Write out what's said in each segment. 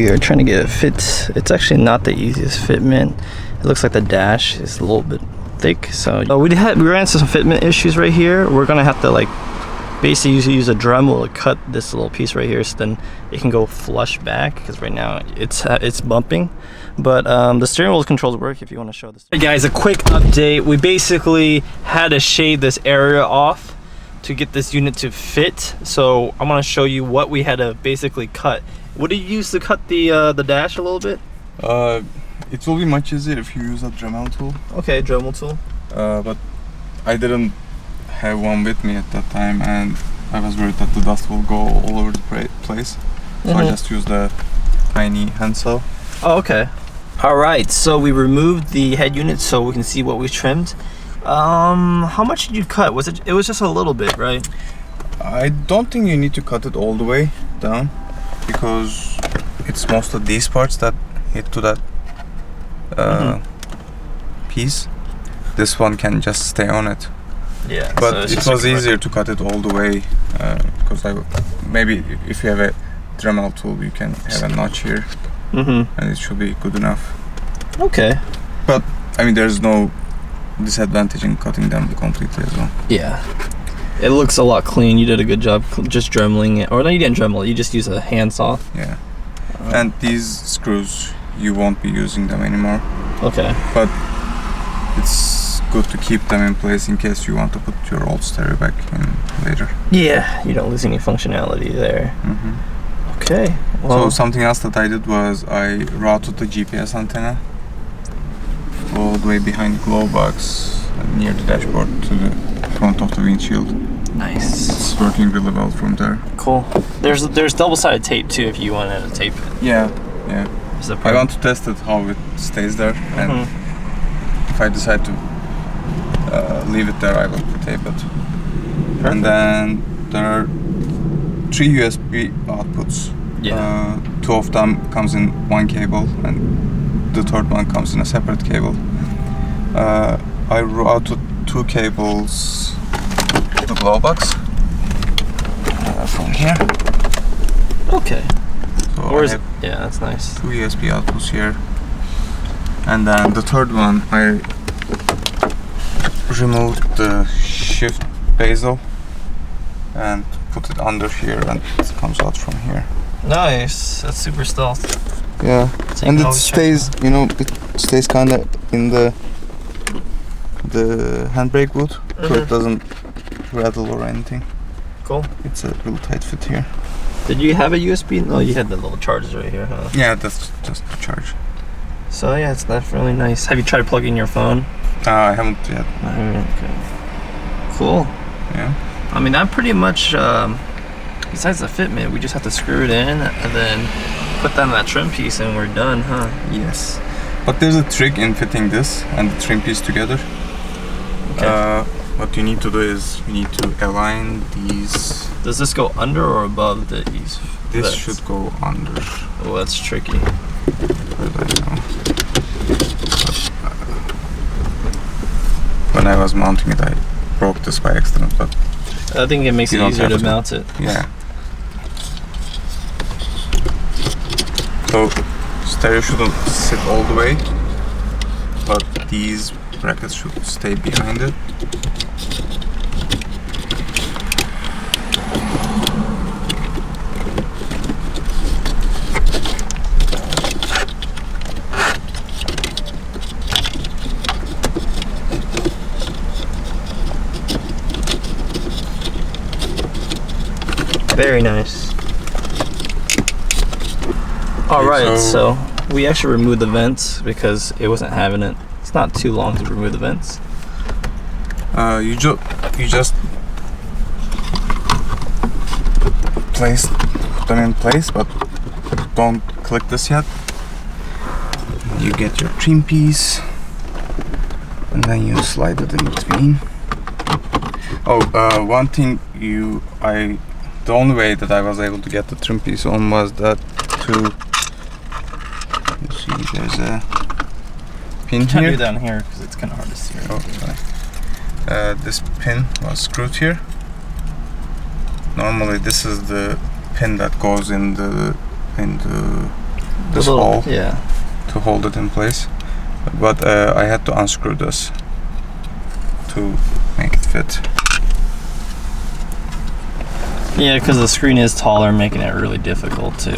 We are trying to get it fit. It's actually not the easiest fitment. It looks like the dash is a little bit thick. So we ran into some fitment issues right here. We're gonna have to like basically use a Dremel to cut this little piece right here, so then it can go flush back, because right now it's bumping. But the steering wheel controls work if you want to show this. Hey guys, a quick update. We basically had to shave this area off to get this unit to fit. So I'm gonna show you what we had to basically cut. What do you use to cut the dash a little bit? It will be much easier if you use a Dremel tool. Okay, Dremel tool. But I didn't have one with me at that time, and I was worried that the dust will go all over the place. So I just used a tiny handsaw. Oh, okay. All right, so we removed the head unit so we can see what we trimmed. How much did you cut? It was just a little bit, right? I don't think you need to cut it all the way down, because it's mostly these parts that hit to that piece. This one can just stay on it. Yeah, but so it was easier to cut it all the way, because maybe if you have a Dremel tool, you can have a notch here, and it should be good enough. Okay. But I mean, there's no disadvantage in cutting them completely as well. Yeah. It looks a lot clean. You did a good job just dremeling it. Or no, you didn't dremel it. You just use a handsaw. Yeah. And these screws, you won't be using them anymore. Okay. But it's good to keep them in place in case you want to put your old stereo back in later. Yeah, you don't lose any functionality there. Okay. Well, so something else that I did was I routed the GPS antenna all the way behind the glove box near the dashboard to the front of the windshield. Nice. It's working really well from there. Cool. There's double-sided tape too if you wanted to tape it. Yeah. I want to test it how it stays there, and if I decide to leave it there, I will tape it. Perfect. And then there are 3 USB outputs. Yeah. 2 of them comes in one cable, and the third one comes in a separate cable. I routed 2 cables to the glove box from here. Okay. So yeah, that's nice. 2 USB outputs here, and then the third one I removed the shift bezel and put it under here, and it comes out from here. Nice. That's super stealth. Yeah, and it stays, it stays kind of in the handbrake boot, so it doesn't rattle or anything. Cool. It's a real tight fit here. Did you have a USB? No, you had the little chargers right here, huh? Yeah, that's just the charge. So yeah, it's not really nice. Have you tried plugging your phone? I haven't yet. Okay. Cool. Yeah. I mean, that pretty much, besides the fitment, we just have to screw it in and then put that on that trim piece and we're done, huh? Yes. But there's a trick in fitting this and the trim piece together. Okay. What you need to do is you need to align these. Does this go under or above these? This should go under. Oh, that's tricky. When I was mounting it, I broke this by accident, but I think it makes it easier to mount it. Yeah. So stereo shouldn't sit all the way, but these brackets should stay behind it. Very nice. Alright, so we actually removed the vents because it wasn't having it. It's not too long to remove the vents. You just put them in place, but don't click this yet. You get your trim piece, and then you slide it in between. Oh, one thing the only way that I was able to get the trim piece on was that you see there's a pin here. I'll do down here because it's kind of hard to see. Oh, sorry. This pin was screwed here. Normally this is the pin that goes in the this hole yeah, to hold it in place. But I had to unscrew this to make it fit. yeah, because the screen is taller, making it really difficult to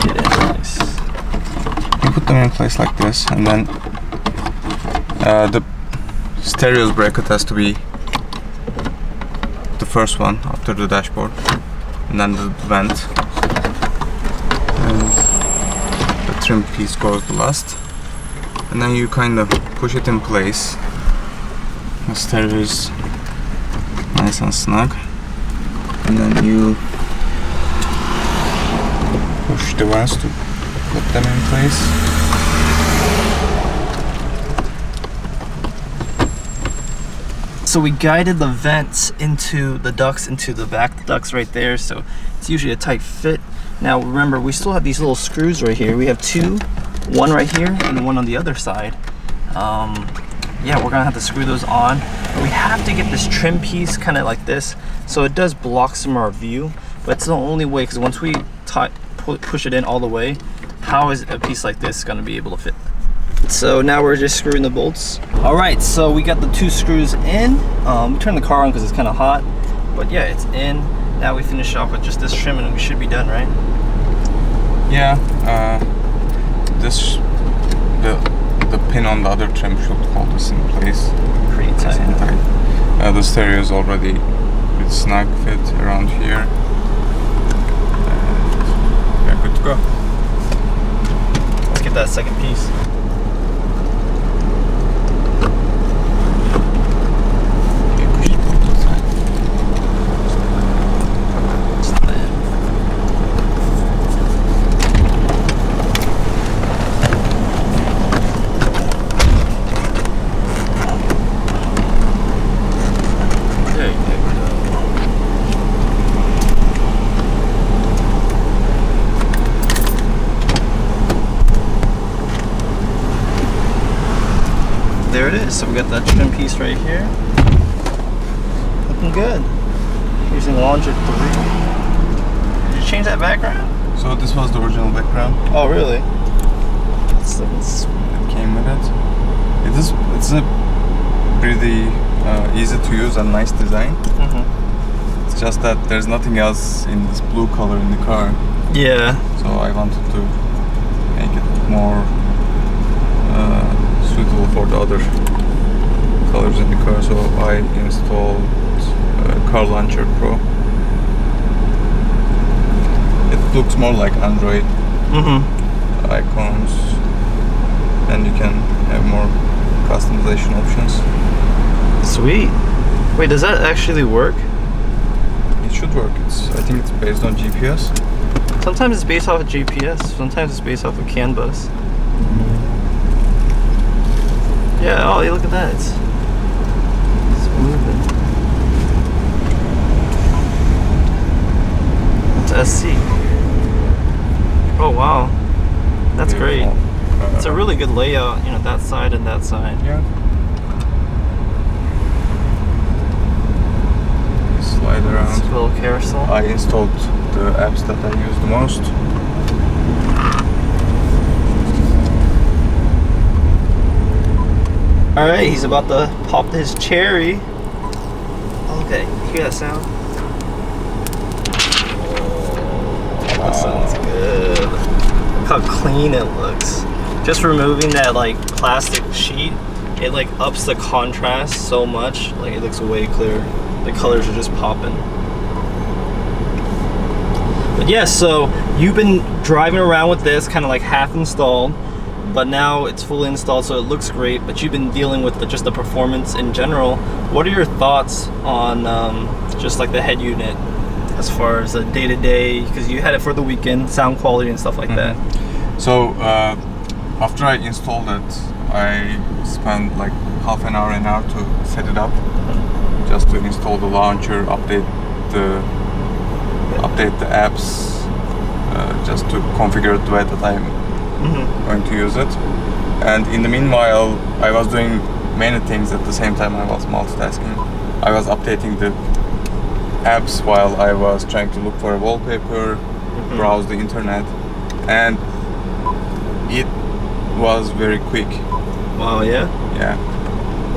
get it in place. You put them in place like this, and then the stereo's bracket has to be the first one after the dashboard, and then the vent, and the trim piece goes the last, and then you kind of push it in place. The stereo is nice and snug, and then you push the vents to put them in place. So we guided the vents into the ducts, into the back ducts right there, so it's usually a tight fit. Now remember, we still have these little screws right here. We have two, one right here and one on the other side. Yeah, we're gonna have to screw those on. But we have to get this trim piece kind of like this, so it does block some of our view, but it's the only way, because once we push it in all the way, how is a piece like this gonna be able to fit? So now we're just screwing the bolts. All right, so we got the two screws in. We turned the car on because it's kind of hot, but yeah, it's in. Now we finish off with just this trim and we should be done, right? Yeah, the pin on the other trim should hold this in place. Pretty tight. The stereo is already with snug fit around here. And we're good to go. Let's get that second piece. There it is. So we got that trim piece right here. Looking good. Using Launcher 3. Did you change that background? So this was the original background. Oh, really? It's It came with it. It's a pretty easy to use and nice design. It's just that there's nothing else in this blue color in the car. Yeah. So I wanted to make it more suitable for the other colors in the car, so I installed Car Launcher Pro. It looks more like Android icons, and you can have more customization options. Sweet. Wait, does that actually work? It should work. I think it's based on GPS. Sometimes it's based off of GPS, sometimes it's based off of CAN bus. Yeah, oh, look at that. It's moving. It's SC. Oh, wow. That's great. It's a really good layout, you know, that side and that side. Yeah. Slide around. It's a little carousel. I installed the apps that I use the most. Alright, he's about to pop his cherry. Okay, hear that sound? That sounds good. Look how clean it looks. Just removing that like plastic sheet, it like ups the contrast so much. Like it looks way clearer. The colors are just popping. But yeah, so you've been driving around with this kind of like half installed, but now it's fully installed, so it looks great. But you've been dealing with just the performance in general. What are your thoughts on just like the head unit as far as the day-to-day, because you had it for the weekend, sound quality and stuff like that? So after I installed it, I spent like half an hour to set it up, just to install the launcher, update the apps, just to configure it the way that I'm going to use it. And in the meanwhile, I was doing many things at the same time. I was multitasking. I was updating the apps while I was trying to look for a wallpaper. browse the internet, and it was very quick. Wow, yeah? Yeah.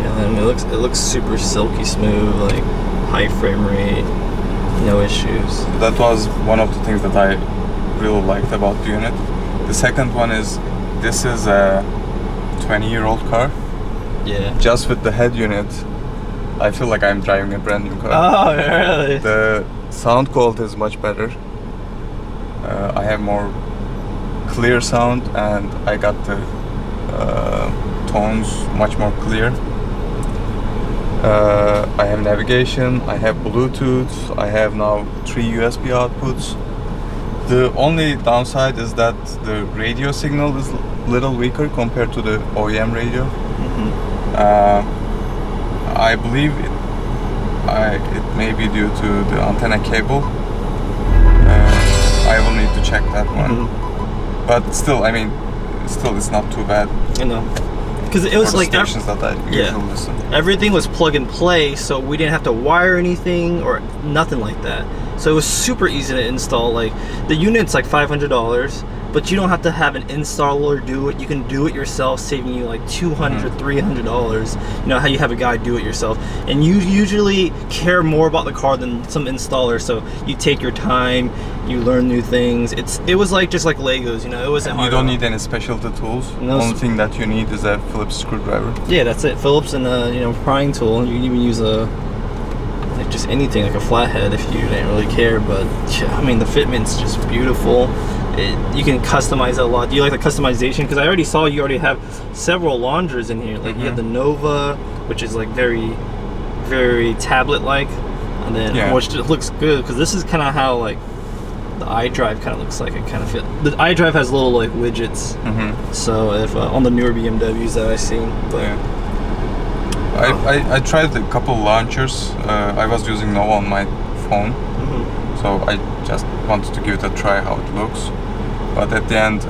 Yeah, and it looks super silky smooth, like high frame rate, no issues. That was one of the things that I really liked about the unit. The second one is, this is a 20-year-old car. Yeah. Just with the head unit, I feel like I'm driving a brand new car. Oh, really? The sound quality is much better. I have more clear sound, and I got the tones much more clear. I have navigation, I have Bluetooth, I have now 3 USB outputs. The only downside is that the radio signal is a little weaker compared to the OEM radio. I believe it may be due to the antenna cable. I will need to check that one. But still, I mean, it's not too bad. I know. Because it was for like the stations that I usually listen. Everything was plug and play, so we didn't have to wire anything or nothing like that. So it was super easy to install. Like the unit's like $500, but you don't have to have an installer do it. You can do it yourself, saving you like $200, $300. You know how you have a guy do it yourself, and you usually care more about the car than some installer. So you take your time, you learn new things. It was like just like Legos, you know. It wasn't hard. You don't need any specialty tools. The only thing that you need is a Phillips screwdriver. Yeah, that's it. Phillips and a prying tool. You can even use like just anything, like a flathead if you didn't really care. But yeah, I mean, the Fitment's just beautiful. You can customize it a lot. Do you like the customization? Because I already saw you already have several launchers in here. Like you have the Nova, which is like very, very tablet-like, and then which just looks good because this is kind of how like the iDrive kind of looks like. It kind of feel the iDrive has little like widgets. So if on the newer BMWs that I've seen, but I tried a couple launchers. I was using Nova on my phone, so I just wanted to give it a try how it looks. But at the end,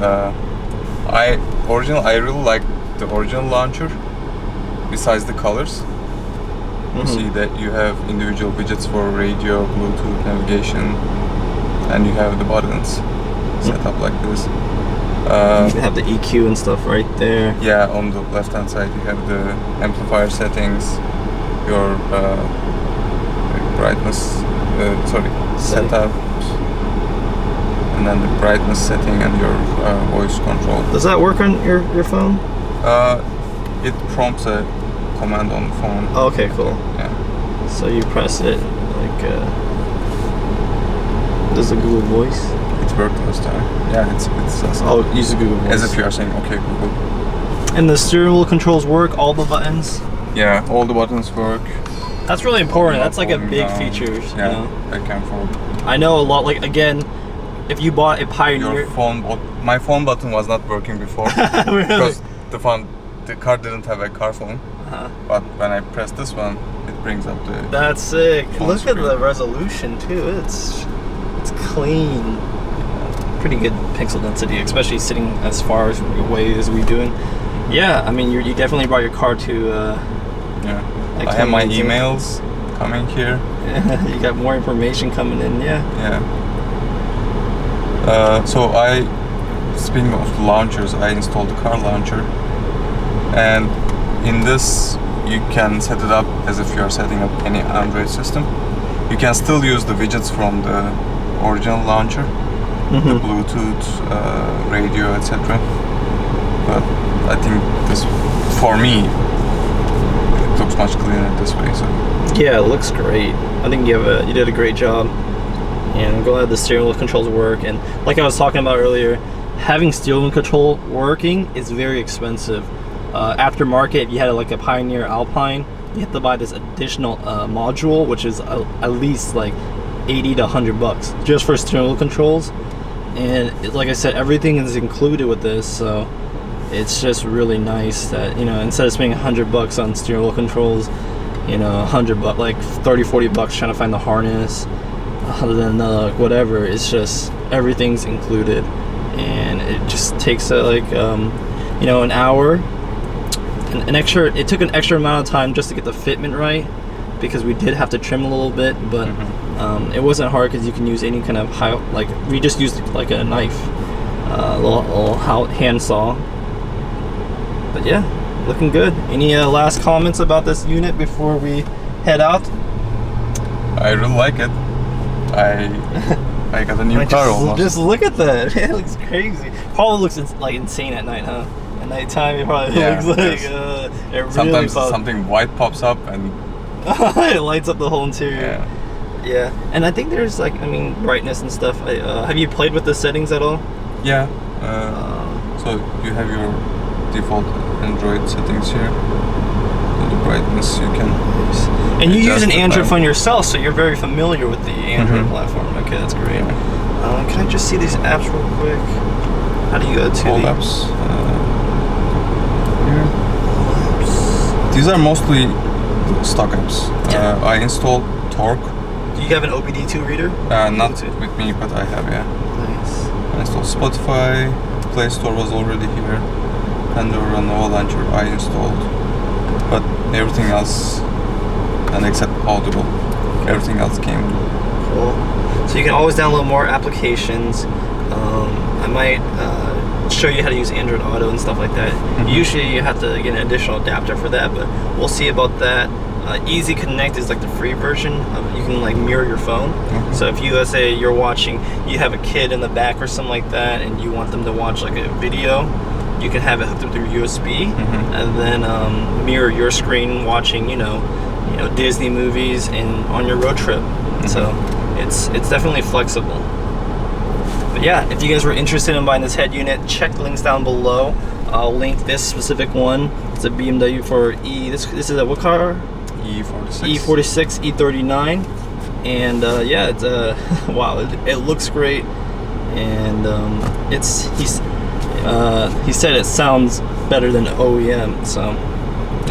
I really like the original launcher. Besides the colors, you see that you have individual widgets for radio, Bluetooth, navigation, and you have the buttons set up like this. You have the EQ and stuff right there. Yeah, on the left hand side you have the amplifier settings, your brightness, setup, and then the brightness setting and your voice control. Does that work on your phone? It prompts a command on the phone. Oh, okay, cool. Yeah. So you press it, like, does the Google Voice? It worked last time. Yeah, it's awesome. Oh, use the Google Voice. As if you are saying, okay, Google. And the steering wheel controls work, all the buttons? Yeah, all the buttons work. That's really important. That's like a big feature. Yeah, you know? back and forth. I know a lot, like, again, if you bought a Pioneer... My phone button was not working before. Really? Because the car didn't have a car phone. But when I press this one, it brings up the... That's sick. Look screen. at the resolution too. It's clean. Pretty good pixel density, especially sitting as far away as we doing. Yeah, I mean, you definitely brought your car to... I have my emails coming here. Yeah, you got more information coming in, Yeah. So speaking of launchers, I installed the car launcher, and in this you can set it up as if you are setting up any Android system. You can still use the widgets from the original launcher, the Bluetooth, radio, etc. But I think this, for me, it looks much cleaner this way. So yeah, it looks great. I think you did a great job. And I'm glad the steering wheel controls work. And like I was talking about earlier, having steering wheel control working is very expensive. Aftermarket, if you had like a Pioneer Alpine, you have to buy this additional module, which is at least like 80 to 100 bucks just for steering wheel controls. And like I said, everything is included with this, so it's just really nice that, you know, instead of spending 100 bucks on steering wheel controls, you know, 100 bucks, like 30, 40 bucks trying to find the harness, other than whatever, it's just everything's included, and it just takes like you know, an hour, it took an extra amount of time just to get the fitment right, because we did have to trim a little bit, but it wasn't hard because you can use any kind of we just used like a knife, little hand saw. But yeah, looking good. Any last comments about this unit before we head out? I really like it. I got a new car almost. Just look at that. It looks crazy. Probably looks like insane at night, huh? At nighttime, it probably looks like it really sometimes something white pops up and it lights up the whole interior. Yeah, and I think there's like, I mean, brightness and stuff. Have you played with the settings at all? Yeah. So you have your default Android settings here. So the brightness you can. And you use an Android phone yourself, so you're very familiar with the Android platform. Okay, that's great. Can I just see these apps real quick? How do you go to all the apps? Here. These are mostly stock apps. I installed Torque. Do you have an OBD2 reader? Not with me, but I have, Nice. I installed Spotify. Play Store was already here. Pandora, Nova Launcher I installed. But everything else, and except Audible, everything else came. Cool. So you can always download more applications. I might show you how to use Android Auto and stuff like that. Usually you have to get an additional adapter for that, but we'll see about that. Easy Connect is like the free version. You can like mirror your phone. So if you, let's say you're watching, you have a kid in the back or something like that, and you want them to watch like a video, you can have it hooked up through USB, and then mirror your screen watching, you know, Disney movies and on your road trip. So it's definitely flexible. But yeah, if you guys were interested in buying this head unit, check the links down below. I'll link this specific one. It's a BMW for This is a what car? E46. E46, E39, and yeah, it's wow. It looks great, and he said it sounds better than OEM, so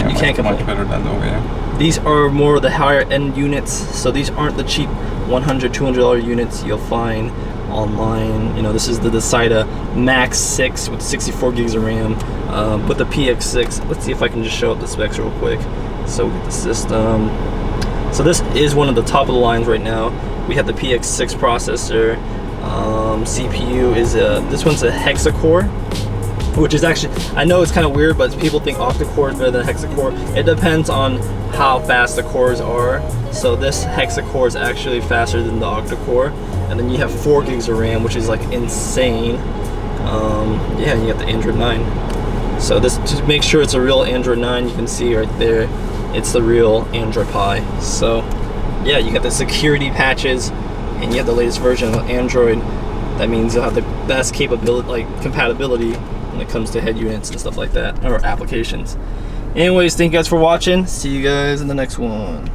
you can't complain. Much better than the OEM. These are more of the higher end units, so these aren't the cheap $100, $200 units you'll find online. You know, this is the Dasaita Max 6 with 64 gigs of RAM, with the PX6. Let's see if I can just show up the specs real quick. So we get the system. So this is one of the top of the lines right now. We have the PX6 processor. CPU is this one's a hexa-core, which is actually, I know it's kind of weird, but people think octa-core is better than hexa-core. It depends on how fast the cores are. So this hexa-core is actually faster than the octa-core. And then you have 4 gigs of RAM, which is like insane. Yeah, you got the Android 9. So this, to make sure it's a real Android 9, you can see right there, it's the real Android Pie. So yeah, you got the security patches, and you have the latest version of Android. That means you'll have the best capability, like compatibility, when it comes to head units and stuff like that, or applications. Anyways, thank you guys for watching. See you guys in the next one.